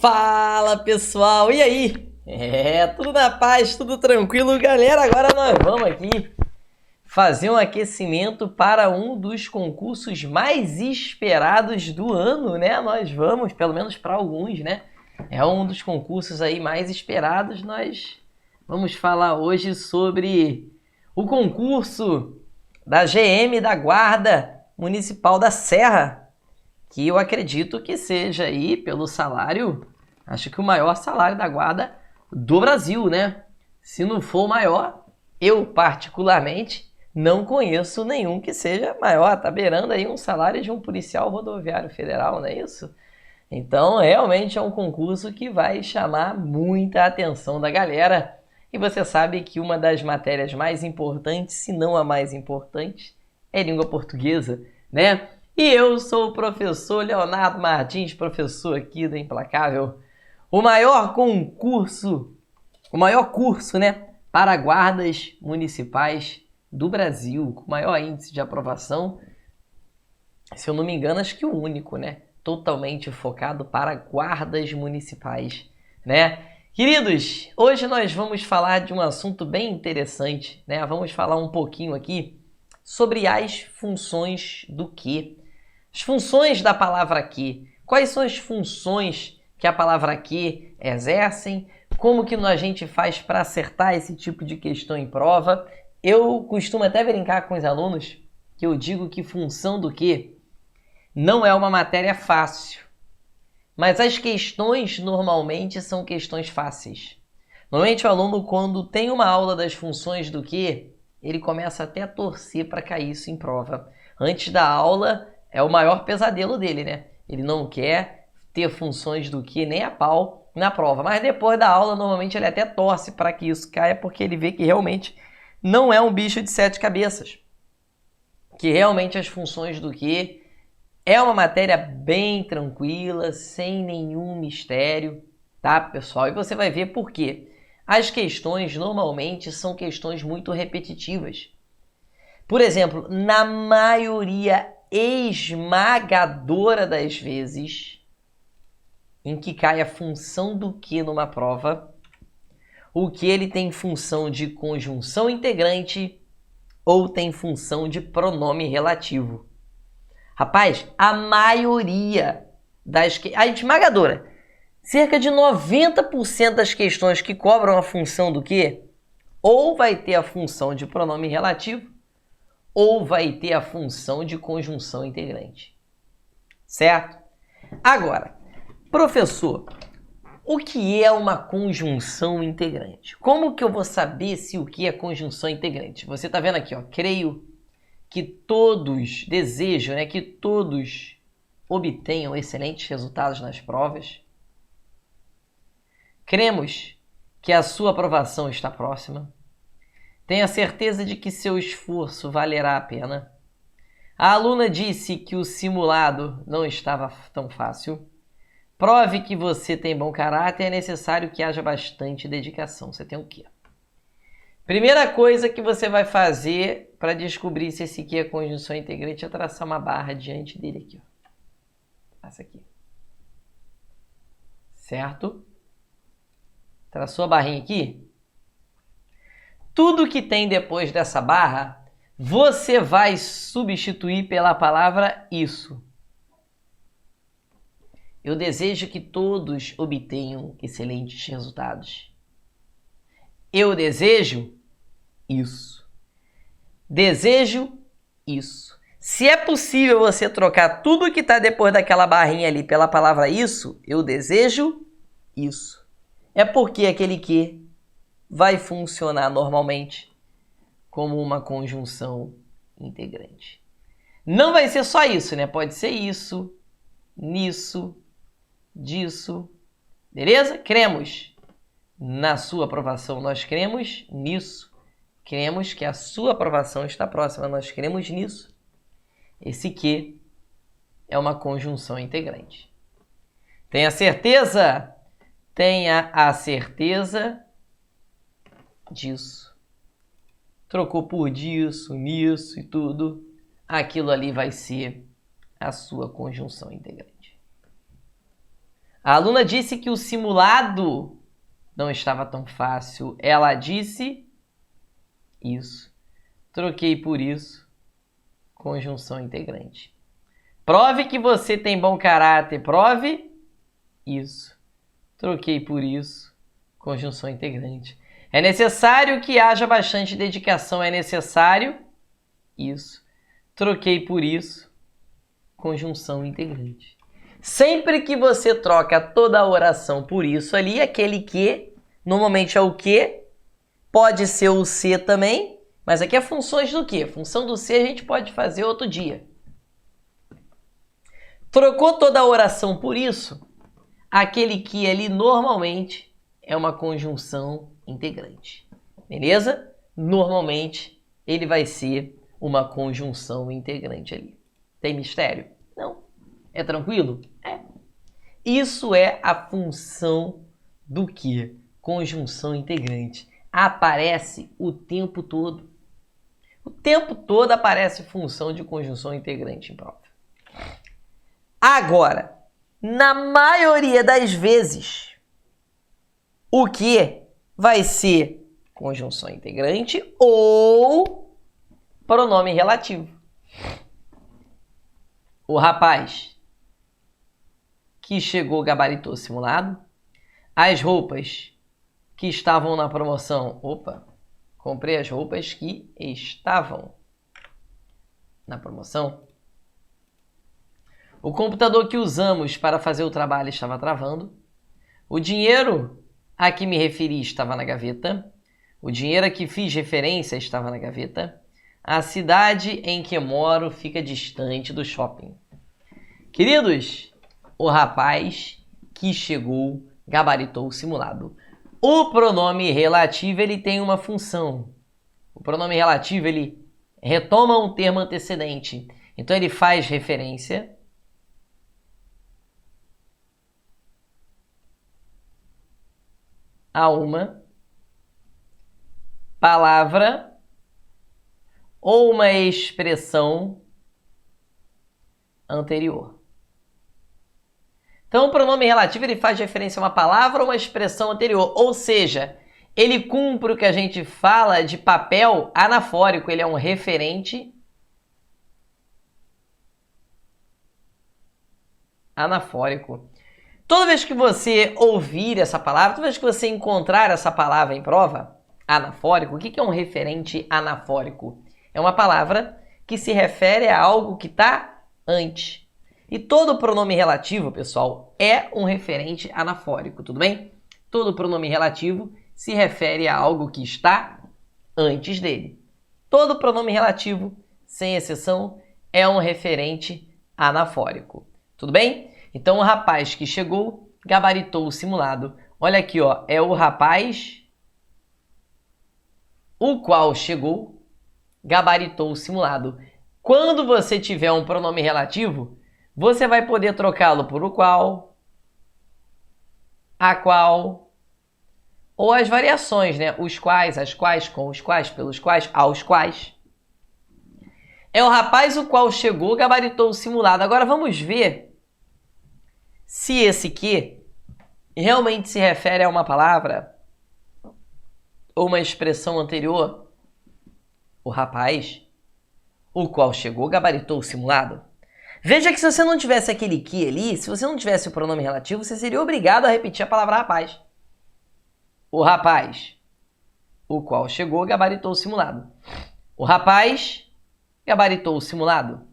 Fala pessoal, e aí? Tudo na paz, tudo tranquilo, galera. Agora nós vamos aqui fazer um aquecimento para um dos concursos mais esperados do ano, né? Nós vamos, pelo menos para alguns, né? É um dos concursos aí mais esperados. Nós vamos falar hoje sobre o concurso da GM da Guarda Municipal da Serra, que eu acredito que seja aí, pelo salário, acho que o maior salário da Guarda do Brasil, né? Se não for o maior, eu particularmente não conheço nenhum que seja maior. Tá beirando aí um salário de um policial rodoviário federal, não é isso? Então, realmente é um concurso que vai chamar muita atenção da galera. E você sabe que uma das matérias mais importantes, se não a mais importante, é língua portuguesa, né? E eu sou o professor Leonardo Martins, professor aqui da Implacável. O maior curso, né, para guardas municipais do Brasil, com maior índice de aprovação. Se eu não me engano, acho que o único, né? Totalmente focado para guardas municipais, né? Queridos, hoje nós vamos falar de um assunto bem interessante, né? Vamos falar um pouquinho aqui sobre as funções do que. As funções da palavra que. Quais são as funções que a palavra que exercem? Como que a gente faz para acertar esse tipo de questão em prova? Eu costumo até brincar com os alunos que eu digo que função do que não é uma matéria fácil, mas as questões normalmente são questões fáceis. Normalmente o aluno, quando tem uma aula das funções do que, ele começa até a torcer para cair isso em prova. Antes da aula é o maior pesadelo dele, né? Ele não quer ter funções do que nem a pau na prova, mas depois da aula normalmente ele até torce para que isso caia, porque ele vê que realmente não é um bicho de 7 cabeças. Que realmente as funções do que é uma matéria bem tranquila, sem nenhum mistério, tá, pessoal? E você vai ver por quê. As questões normalmente são questões muito repetitivas. Por exemplo, na maioria esmagadora das vezes em que cai a função do que numa prova, o que ele tem função de conjunção integrante ou tem função de pronome relativo. Rapaz, a maioria a esmagadora, cerca de 90% das questões que cobram a função do que, ou vai ter a função de pronome relativo, ou vai ter a função de conjunção integrante. Certo? Agora, professor, o que é uma conjunção integrante? Como que eu vou saber se o que é conjunção integrante? Você está vendo aqui, ó, creio que todos desejam, né, que todos obtenham excelentes resultados nas provas. Cremos que a sua aprovação está próxima. Tenha certeza de que seu esforço valerá a pena. A aluna disse que o simulado não estava tão fácil. Prove que você tem bom caráter, é necessário que haja bastante dedicação. Você tem o quê? Primeira coisa que você vai fazer para descobrir se esse aqui é conjunção integrante é traçar uma barra diante dele aqui, ó. Essa aqui. Certo? Traçou a barrinha aqui? Tudo que tem depois dessa barra, você vai substituir pela palavra isso. Eu desejo que todos obtenham excelentes resultados. Eu desejo isso. Desejo isso. Se é possível você trocar tudo que está depois daquela barrinha ali pela palavra isso, eu desejo isso. É porque aquele que vai funcionar normalmente como uma conjunção integrante. Não vai ser só isso, né? Pode ser isso, nisso, disso. Beleza? Cremos na sua aprovação, nós cremos nisso. Cremos que a sua aprovação está próxima, nós cremos nisso. Esse que é uma conjunção integrante. Tenha certeza? Tenha a certeza disso. Trocou por disso, nisso e tudo. Aquilo ali vai ser a sua conjunção integrante. A aluna disse que o simulado não estava tão fácil. Ela disse isso. Troquei por isso. Conjunção integrante. Prove que você tem bom caráter. Prove isso. Troquei por isso. Conjunção integrante. É necessário que haja bastante dedicação. É necessário isso. Troquei por isso. Conjunção integrante. Sempre que você troca toda a oração por isso ali, aquele que, normalmente é o que, pode ser o se também, mas aqui é funções do que? Função do se a gente pode fazer outro dia. Trocou toda a oração por isso, aquele que ali normalmente é uma conjunção integrante. Beleza? Normalmente ele vai ser uma conjunção integrante ali. Tem mistério? Não. É tranquilo? É. Isso é a função do que? Conjunção integrante. Aparece o tempo todo. O tempo todo aparece função de conjunção integrante em prova. Agora, na maioria das vezes, o que vai ser conjunção integrante ou pronome relativo. O rapaz que chegou gabaritou simulado. As roupas que estavam na promoção. Opa, comprei as roupas que estavam na promoção. O computador que usamos para fazer o trabalho estava travando. O dinheiro a que me referi estava na gaveta. O dinheiro a que fiz referência estava na gaveta. A cidade em que moro fica distante do shopping. Queridos, o rapaz que chegou gabaritou o simulado. O pronome relativo ele tem uma função. O pronome relativo ele retoma um termo antecedente. Então ele faz referência a uma palavra ou uma expressão anterior. Então, o pronome relativo ele faz referência a uma palavra ou uma expressão anterior, ou seja, ele cumpre o que a gente fala de papel anafórico, ele é um referente anafórico. Toda vez que você ouvir essa palavra, toda vez que você encontrar essa palavra em prova, anafórico, o que é um referente anafórico? É uma palavra que se refere a algo que está antes. E todo pronome relativo, pessoal, é um referente anafórico, tudo bem? Todo pronome relativo se refere a algo que está antes dele. Todo pronome relativo, sem exceção, é um referente anafórico, tudo bem? Então, o rapaz que chegou gabaritou o simulado. Olha aqui, ó, é o rapaz o qual chegou gabaritou o simulado. Quando você tiver um pronome relativo, você vai poder trocá-lo por o qual, a qual, ou as variações, né? Os quais, as quais, com os quais, pelos quais, aos quais. É o rapaz o qual chegou, gabaritou o simulado. Agora vamos ver se esse que realmente se refere a uma palavra ou uma expressão anterior. O rapaz o qual chegou, gabaritou o simulado. Veja que se você não tivesse aquele que ali, se você não tivesse o pronome relativo, você seria obrigado a repetir a palavra rapaz. O rapaz, o qual chegou, gabaritou o simulado. O rapaz gabaritou o simulado.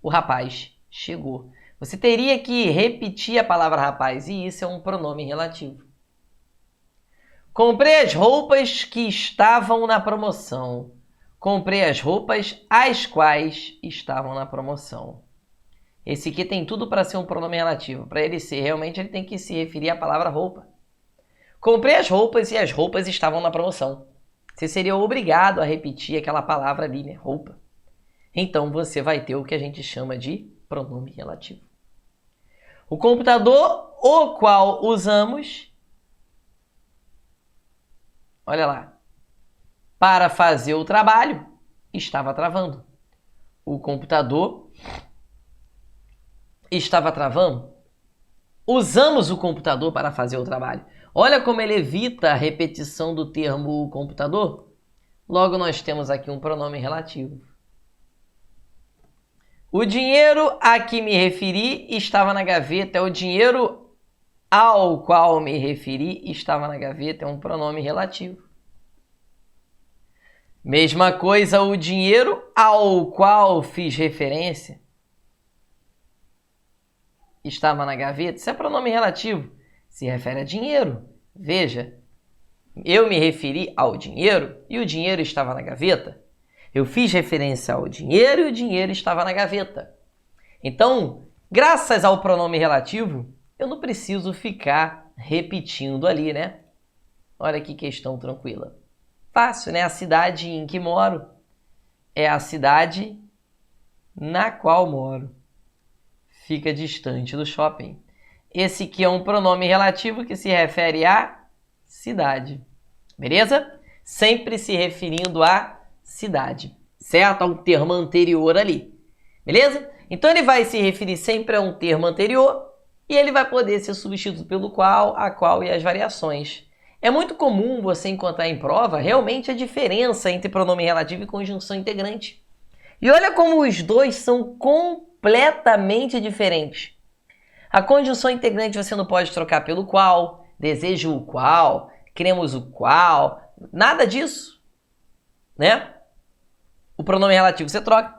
O rapaz chegou. Você teria que repetir a palavra rapaz, e isso é um pronome relativo. Comprei as roupas que estavam na promoção. Comprei as roupas as quais estavam na promoção. Esse aqui tem tudo para ser um pronome relativo. Para ele ser, realmente, ele tem que se referir à palavra roupa. Comprei as roupas e as roupas estavam na promoção. Você seria obrigado a repetir aquela palavra ali, né? Roupa. Então, você vai ter o que a gente chama de pronome relativo. O computador o qual usamos, olha lá, para fazer o trabalho, estava travando. O computador estava travando. usamos o computador para fazer o trabalho. Olha como ele evita a repetição do termo computador. Logo, nós temos aqui um pronome relativo. O dinheiro a que me referi estava na gaveta. É o dinheiro ao qual me referi estava na gaveta. É um pronome relativo. Mesma coisa, o dinheiro ao qual fiz referência estava na gaveta. Isso é pronome relativo. Se refere a dinheiro. Veja, eu me referi ao dinheiro e o dinheiro estava na gaveta. Eu fiz referência ao dinheiro e o dinheiro estava na gaveta. Então, graças ao pronome relativo, eu não preciso ficar repetindo ali, né? Olha que questão tranquila. Fácil, né? A cidade em que moro é a cidade na qual moro. Fica distante do shopping. Esse aqui é um pronome relativo que se refere à cidade. Beleza? Sempre se referindo à cidade, certo? A um termo anterior ali. Beleza? Então ele vai se referir sempre a um termo anterior e ele vai poder ser substituído pelo qual, a qual e as variações. É muito comum você encontrar em prova realmente a diferença entre pronome relativo e conjunção integrante. E olha como os dois são completamente diferentes. A conjunção integrante você não pode trocar pelo qual, desejo o qual, queremos o qual, nada disso, né? O pronome relativo você troca.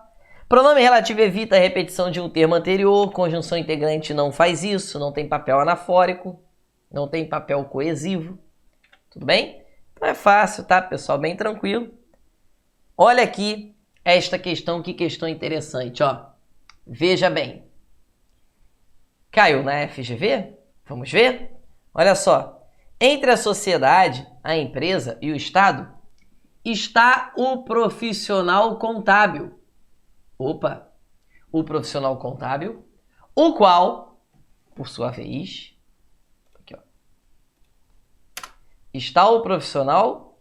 Pronome relativo evita a repetição de um termo anterior, conjunção integrante não faz isso, não tem papel anafórico, não tem papel coesivo. Tudo bem? Então é fácil, tá, pessoal? Bem tranquilo. Olha aqui esta questão, que questão interessante, ó. Veja bem. Caiu na FGV? Vamos ver? Olha só. Entre a sociedade, a empresa e o Estado, está o profissional contábil. Opa! O profissional contábil, o qual, por sua vez, aqui, ó, está o profissional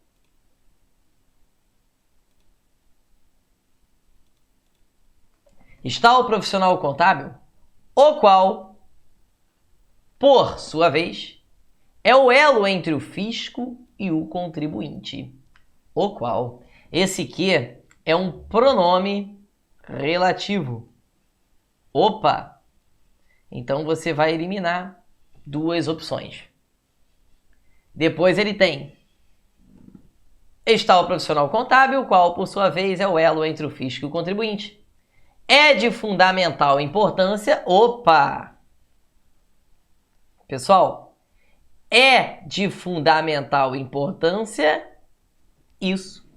contábil, o qual, por sua vez, é o elo entre o fisco e o contribuinte. O qual, esse aqui é um pronome relativo. Opa! Então você vai eliminar duas opções. Depois ele tem está o profissional contábil, o qual, por sua vez, é o elo entre o fisco e o contribuinte. É de fundamental importância. Opa! Pessoal, é de fundamental importância isso.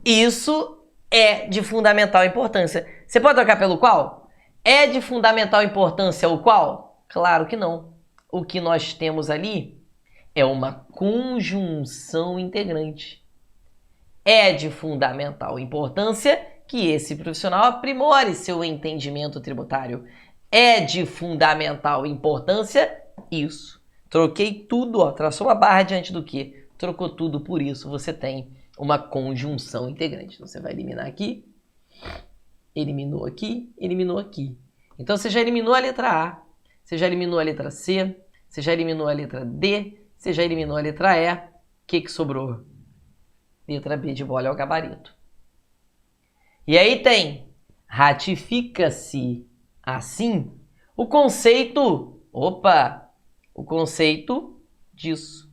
Isso é de fundamental importância. Você pode trocar pelo qual? É de fundamental importância o qual? Claro que não. O que nós temos ali é uma conjunção integrante. É de fundamental importância que esse profissional aprimore seu entendimento tributário. É de fundamental importância isso. Troquei tudo, ó, traçou uma barra diante do que? Trocou tudo por isso. Você tem uma conjunção integrante. Então, você vai eliminar aqui, eliminou aqui, eliminou aqui. Então, você já eliminou a letra A, você já eliminou a letra C, você já eliminou a letra D, você já eliminou a letra E. O que sobrou? Letra B de bola é o gabarito. E aí tem, ratifica-se assim o conceito, o conceito disso.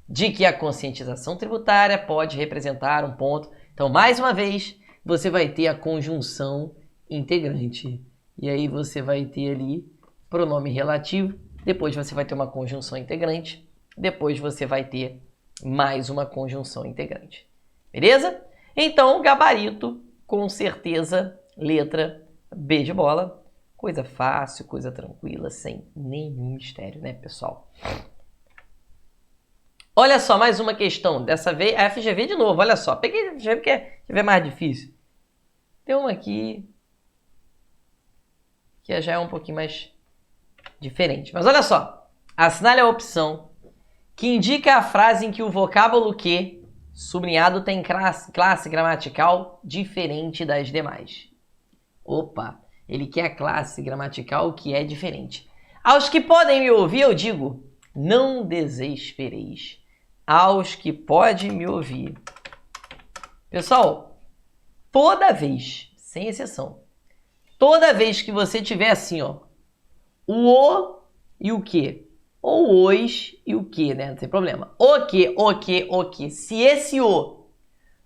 De que a conscientização tributária pode representar um ponto. Então, mais uma vez, você vai ter a conjunção integrante. E aí você vai ter ali pronome relativo, depois você vai ter uma conjunção integrante, depois você vai ter mais uma conjunção integrante. Beleza? Então, gabarito, com certeza, letra B de bola. Coisa fácil, coisa tranquila, sem nenhum mistério, né, pessoal? Olha só, mais uma questão. Dessa vez, a FGV de novo, olha só. Peguei a FGV porque a FGV é mais difícil. Tem uma aqui que já é um pouquinho mais diferente. Mas olha só. Assinale a opção que indica a frase em que o vocábulo que, sublinhado, tem classe gramatical diferente das demais. Opa, ele quer a classe gramatical que é diferente. Aos que podem me ouvir, eu digo, não desespereis. Aos que podem me ouvir. Pessoal, toda vez, sem exceção, toda vez que você tiver assim, ó, o e o que, ou os e o que, né? Não tem problema. O que. Se esse o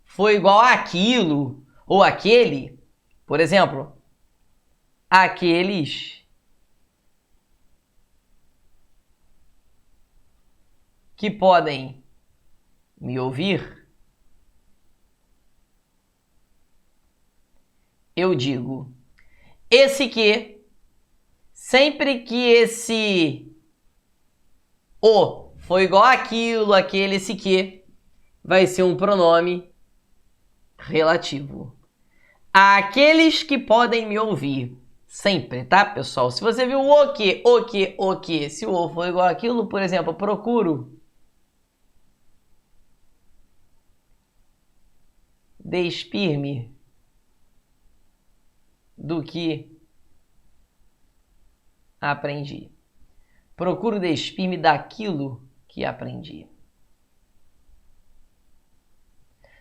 for igual àquilo ou aquele, por exemplo, aqueles que podem me ouvir, eu digo esse que, sempre que esse o for igual àquilo, aquele, esse que, vai ser um pronome relativo. Aqueles que podem me ouvir. Sempre, tá, pessoal? Se você viu o que, se o o for igual àquilo, por exemplo, procuro despir-me do que aprendi. Procuro despir-me daquilo que aprendi.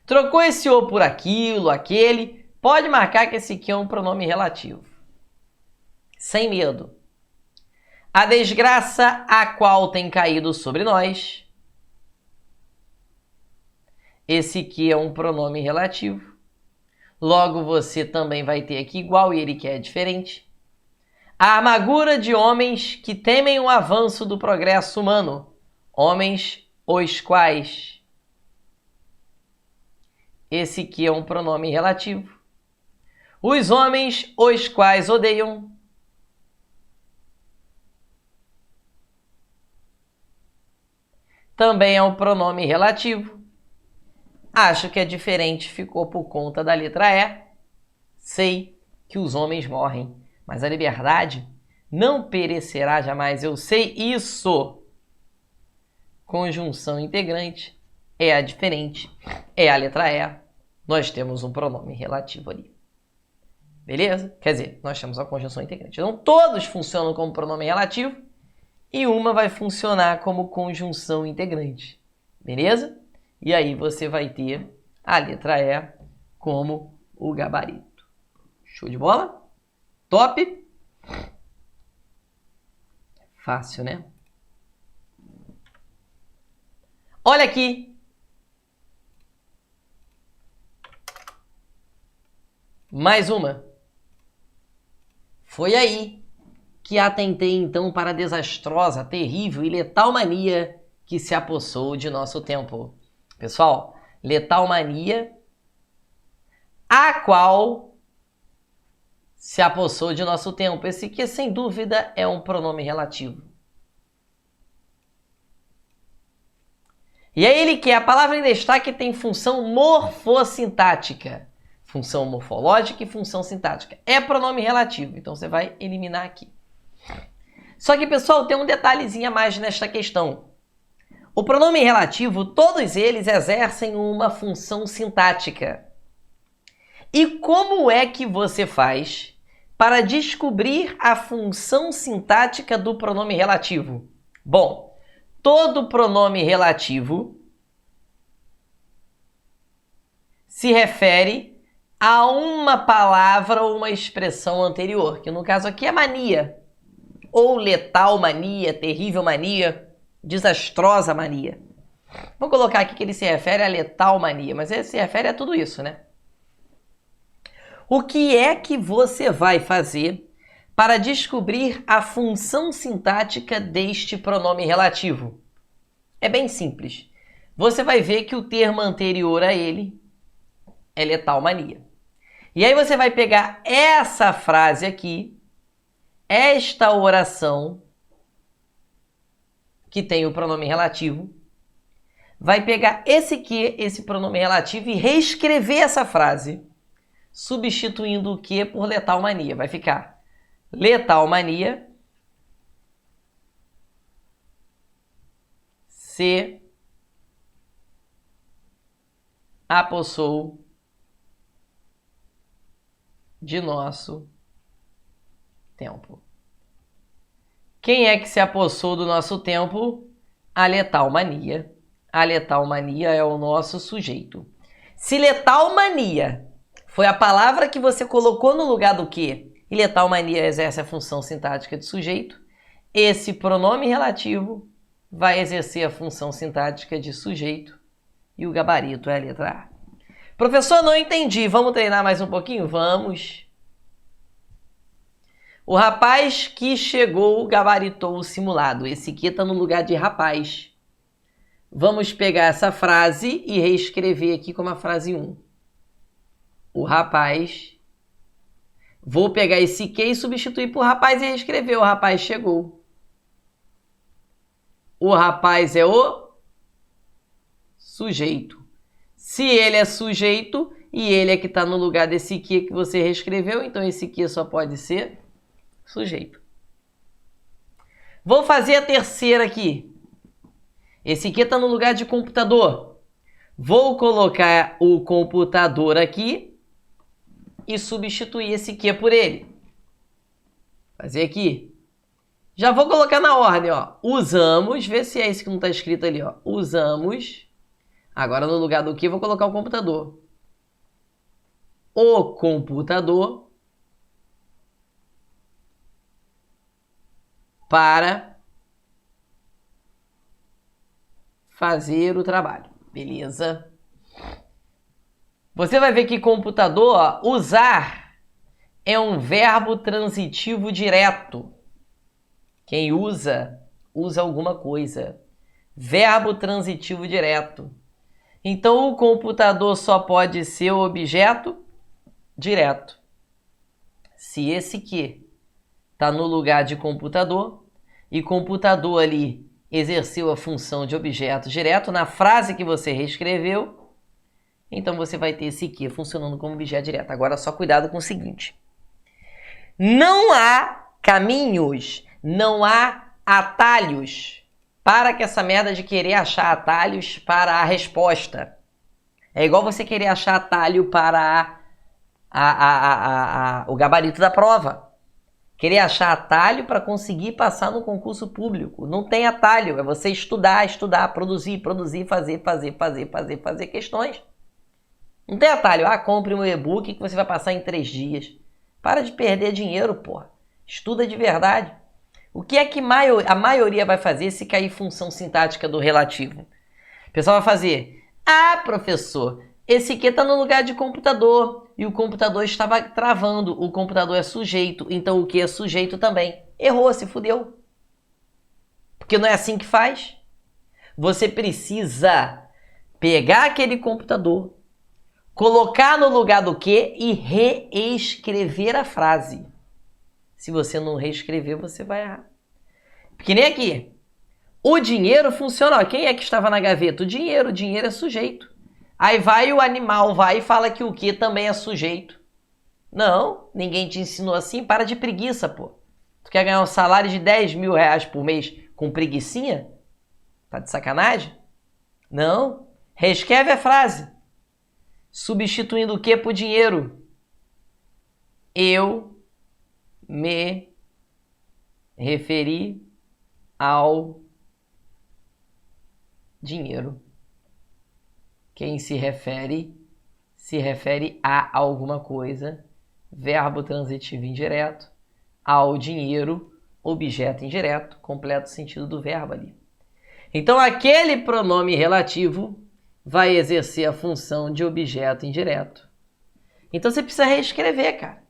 Trocou esse o por aquilo, aquele, pode marcar que esse aqui é um pronome relativo. Sem medo. A desgraça a qual tem caído sobre nós. Esse aqui é um pronome relativo. Logo, você também vai ter aqui igual e ele que é diferente. A amargura de homens que temem o avanço do progresso humano. Homens os quais. Esse aqui é um pronome relativo. Os homens os quais odeiam. Também é um pronome relativo. Acho que é diferente, ficou por conta da letra E. Sei que os homens morrem, mas a liberdade não perecerá jamais. Eu sei isso. Conjunção integrante é a diferente, é a letra E. Nós temos um pronome relativo ali. Beleza? Quer dizer, nós temos a conjunção integrante. Então, todos funcionam como pronome relativo e uma vai funcionar como conjunção integrante. Beleza? E aí você vai ter a letra E como o gabarito. Show de bola? Top? Fácil, né? Olha aqui. Mais uma. Foi aí que atentei então para a desastrosa, terrível e letal mania que se apossou de nosso tempo. Pessoal, letal mania a qual se apossou de nosso tempo. Esse aqui, sem dúvida, é um pronome relativo. E é ele que a palavra em destaque tem função morfossintática. Função morfológica e função sintática. É pronome relativo, então você vai eliminar aqui. Só que, pessoal, tem um detalhezinho a mais nesta questão. O pronome relativo, todos eles exercem uma função sintática. E como é que você faz para descobrir a função sintática do pronome relativo? Bom, todo pronome relativo se refere a uma palavra ou uma expressão anterior, que no caso aqui é mania, ou letal mania, terrível mania, desastrosa mania. Vou colocar aqui que ele se refere a letal mania, mas ele se refere a tudo isso, né? O que é que você vai fazer para descobrir a função sintática deste pronome relativo? É bem simples. Você vai ver que o termo anterior a ele é letal mania. E aí você vai pegar essa frase aqui, esta oração, que tem o pronome relativo, vai pegar esse que, esse pronome relativo, e reescrever essa frase, substituindo o que por letal mania. Vai ficar letal mania se apossou de nosso tempo. Quem é que se apossou do nosso tempo? A letal mania. A letal mania é o nosso sujeito. Se letal mania foi a palavra que você colocou no lugar do quê? E letal mania exerce a função sintática de sujeito, esse pronome relativo vai exercer a função sintática de sujeito e o gabarito é a letra A. Professor, não entendi. Vamos treinar mais um pouquinho? Vamos. O rapaz que chegou gabaritou o simulado. Esse aqui está no lugar de rapaz. Vamos pegar essa frase e reescrever aqui como a frase 1. O rapaz. Vou pegar esse que e substituir por rapaz e reescrever. O rapaz chegou. O rapaz é o sujeito. Se ele é sujeito e ele é que está no lugar desse que você reescreveu, então esse que só pode ser sujeito. Vou fazer a terceira aqui. Esse aqui está no lugar de computador. Vou colocar o computador aqui e substituir esse que por ele. Fazer aqui. Já vou colocar na ordem, ó. Usamos, vê se é esse que não está escrito ali, ó. Usamos. Agora no lugar do que vou colocar o computador. O computador para fazer o trabalho. Beleza? Você vai ver que computador, ó, usar é um verbo transitivo direto. Quem usa, usa alguma coisa. Verbo transitivo direto. Então, o computador só pode ser o objeto direto. Se esse que está no lugar de computador e computador ali exerceu a função de objeto direto na frase que você reescreveu, então você vai ter esse que funcionando como objeto direto. Agora, só cuidado com o seguinte. Não há caminhos, não há atalhos para que essa merda de querer achar atalhos para a resposta. É igual você querer achar atalho para o gabarito da prova. Querer achar atalho para conseguir passar no concurso público. Não tem atalho, é você estudar, produzir, fazer questões. Não tem atalho. Compre um e-book que você vai passar em 3 dias. Para de perder dinheiro, porra. Estuda de verdade. O que é que a maioria vai fazer se cair função sintática do relativo? O pessoal vai fazer, professor, esse aqui está no lugar de computador e o computador estava travando, o computador é sujeito, então o que é sujeito também? Errou, se fudeu. Porque não é assim que faz. Você precisa pegar aquele computador, colocar no lugar do que e reescrever a frase. Se você não reescrever, você vai errar. Porque nem aqui. O dinheiro funciona. Ó, quem é que estava na gaveta? O dinheiro é sujeito. Aí vai o animal, vai e fala que o que também é sujeito. Não, ninguém te ensinou assim. Para de preguiça, pô. Tu quer ganhar um salário de 10 mil reais por mês com preguicinha? Tá de sacanagem? Não. Reescreve a frase. Substituindo o que por dinheiro? Eu me referi ao dinheiro. Quem se refere a alguma coisa, verbo transitivo indireto, ao dinheiro, objeto indireto, completa o sentido do verbo ali. Então, aquele pronome relativo vai exercer a função de objeto indireto. Então, você precisa reescrever, cara.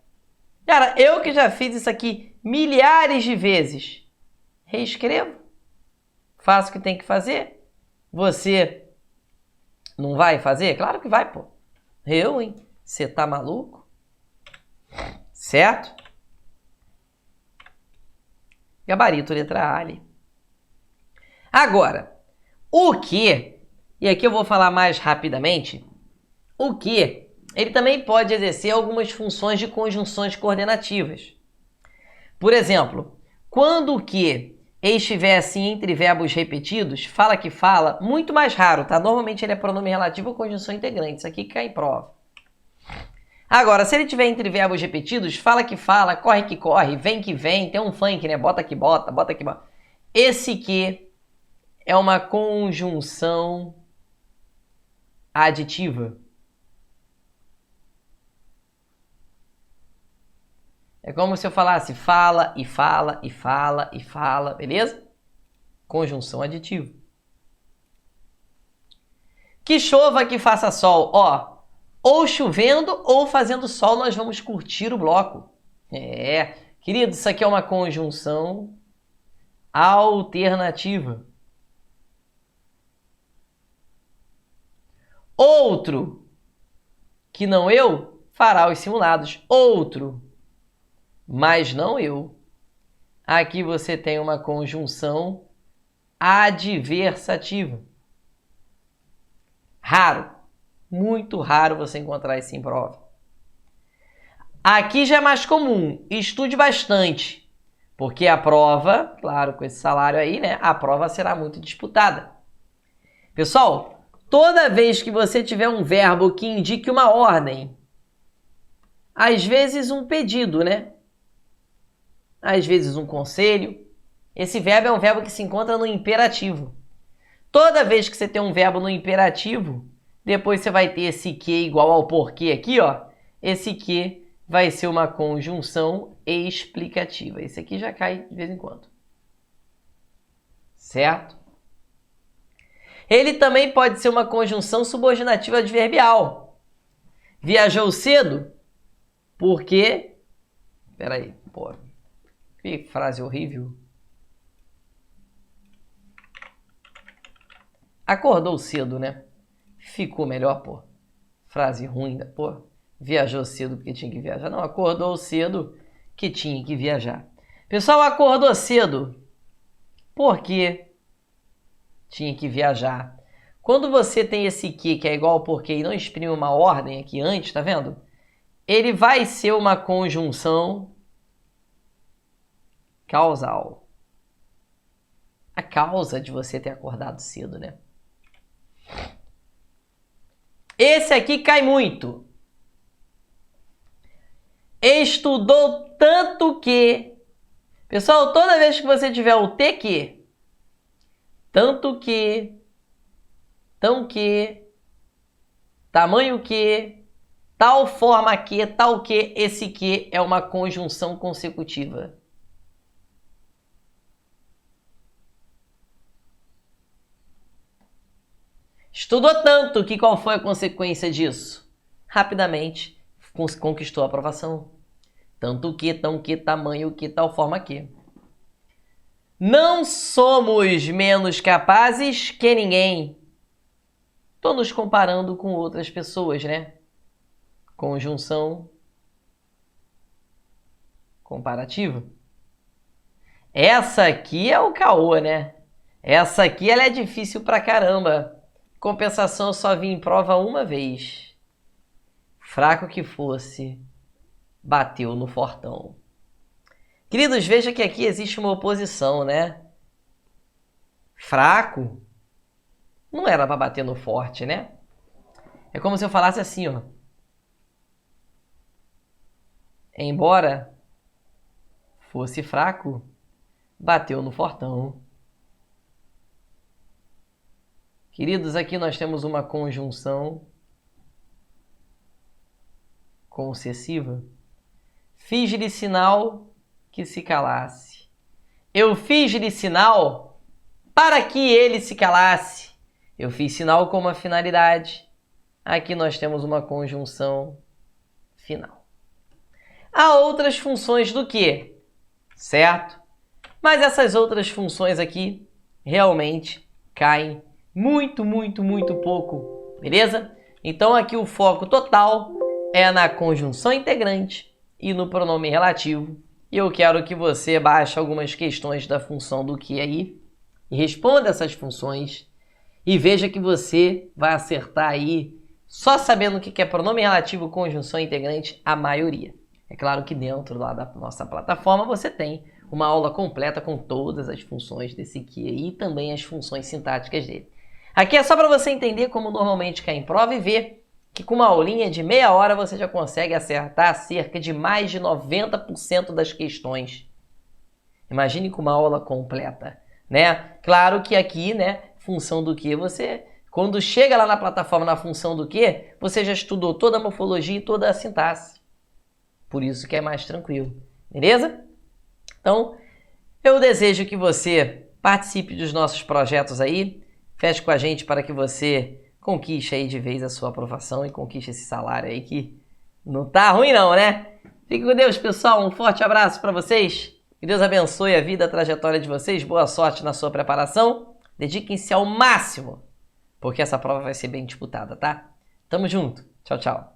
Cara, eu que já fiz isso aqui milhares de vezes. Reescrevo. Faço o que tem que fazer. Você não vai fazer? Claro que vai, pô. Eu, hein? Você tá maluco? Certo? Gabarito, letra A ali. Agora, o que, e aqui eu vou falar mais rapidamente, o que, ele também pode exercer algumas funções de conjunções coordenativas. Por exemplo, quando o que estiver assim entre verbos repetidos, fala que fala, muito mais raro, tá? Normalmente ele é pronome relativo ou conjunção integrante, isso aqui cai em prova. Agora, se ele tiver entre verbos repetidos, fala que fala, corre que corre, vem que vem, tem um funk, né? Bota que bota, bota que bota. Esse que é uma conjunção aditiva. É como se eu falasse fala e fala e fala e fala, beleza? Conjunção aditiva. Que chova, que faça sol. Ó, ou chovendo ou fazendo sol, nós vamos curtir o bloco. Querido, isso aqui é uma conjunção alternativa. Outro, que não eu, fará os simulados. Outro, mas não eu. Aqui você tem uma conjunção adversativa. Raro, muito raro você encontrar isso em prova. Aqui já é mais comum, estude bastante, porque a prova, claro, com esse salário aí, né, a prova será muito disputada. Pessoal, toda vez que você tiver um verbo que indique uma ordem, às vezes um pedido, né? Às vezes um conselho. Esse verbo é um verbo que se encontra no imperativo. Toda vez que você tem um verbo no imperativo, depois você vai ter esse que igual ao porquê aqui, ó. Esse que vai ser uma conjunção explicativa. Esse aqui já cai de vez em quando. Certo? Ele também pode ser uma conjunção subordinativa adverbial. Viajou cedo porque... Peraí, pô. Que frase horrível. Acordou cedo, né? Ficou melhor, pô. Frase ruim, pô. Viajou cedo porque tinha que viajar. Não, acordou cedo que tinha que viajar. Pessoal, acordou cedo porque tinha que viajar. Quando você tem esse que é igual ao porquê e não exprime uma ordem aqui antes, tá vendo? Ele vai ser uma conjunção causal. A causa de você ter acordado cedo, né? Esse aqui cai muito. Estudou tanto que... Pessoal, toda vez que você tiver o T que, tanto que, tão que, tamanho que, tal forma que, tal que, esse que é uma conjunção consecutiva. Estudou tanto que qual foi a consequência disso? Rapidamente conquistou a aprovação. Tanto que, tão que, tamanho que, tal forma que. Não somos menos capazes que ninguém. Estou nos comparando com outras pessoas, né? Conjunção comparativa. Essa aqui é o caô, né? Essa aqui ela é difícil pra caramba. Compensação, eu só vim em prova uma vez. Fraco que fosse, bateu no fortão. Queridos, veja que aqui existe uma oposição, né? Fraco não era para bater no forte, né? É como se eu falasse assim, ó. Embora fosse fraco, bateu no fortão. Queridos, aqui nós temos uma conjunção concessiva. Fiz-lhe sinal que se calasse. Eu fiz-lhe sinal para que ele se calasse. Eu fiz sinal com uma finalidade. Aqui nós temos uma conjunção final. Há outras funções do que, certo? Mas essas outras funções aqui realmente caem muito, muito, muito pouco, beleza? Então aqui o foco total é na conjunção integrante e no pronome relativo. E eu quero que você baixe algumas questões da função do que aí e responda essas funções e veja que você vai acertar aí só sabendo o que é pronome relativo, conjunção integrante, a maioria. É claro que dentro lá da nossa plataforma você tem uma aula completa com todas as funções desse que aí e também as funções sintáticas dele. Aqui é só para você entender como normalmente cai em prova e ver que com uma aulinha de meia hora você já consegue acertar cerca de mais de 90% das questões. Imagine com uma aula completa, né? Claro que aqui, né, função do que você... Quando chega lá na plataforma na função do que, você já estudou toda a morfologia e toda a sintaxe. Por isso que é mais tranquilo, beleza? Então, eu desejo que você participe dos nossos projetos aí, feche com a gente para que você conquiste aí de vez a sua aprovação e conquiste esse salário aí que não tá ruim não, né? Fique com Deus, pessoal. Um forte abraço para vocês. Que Deus abençoe a vida, a trajetória de vocês. Boa sorte na sua preparação. Dediquem-se ao máximo, porque essa prova vai ser bem disputada, tá? Tamo junto. Tchau, tchau.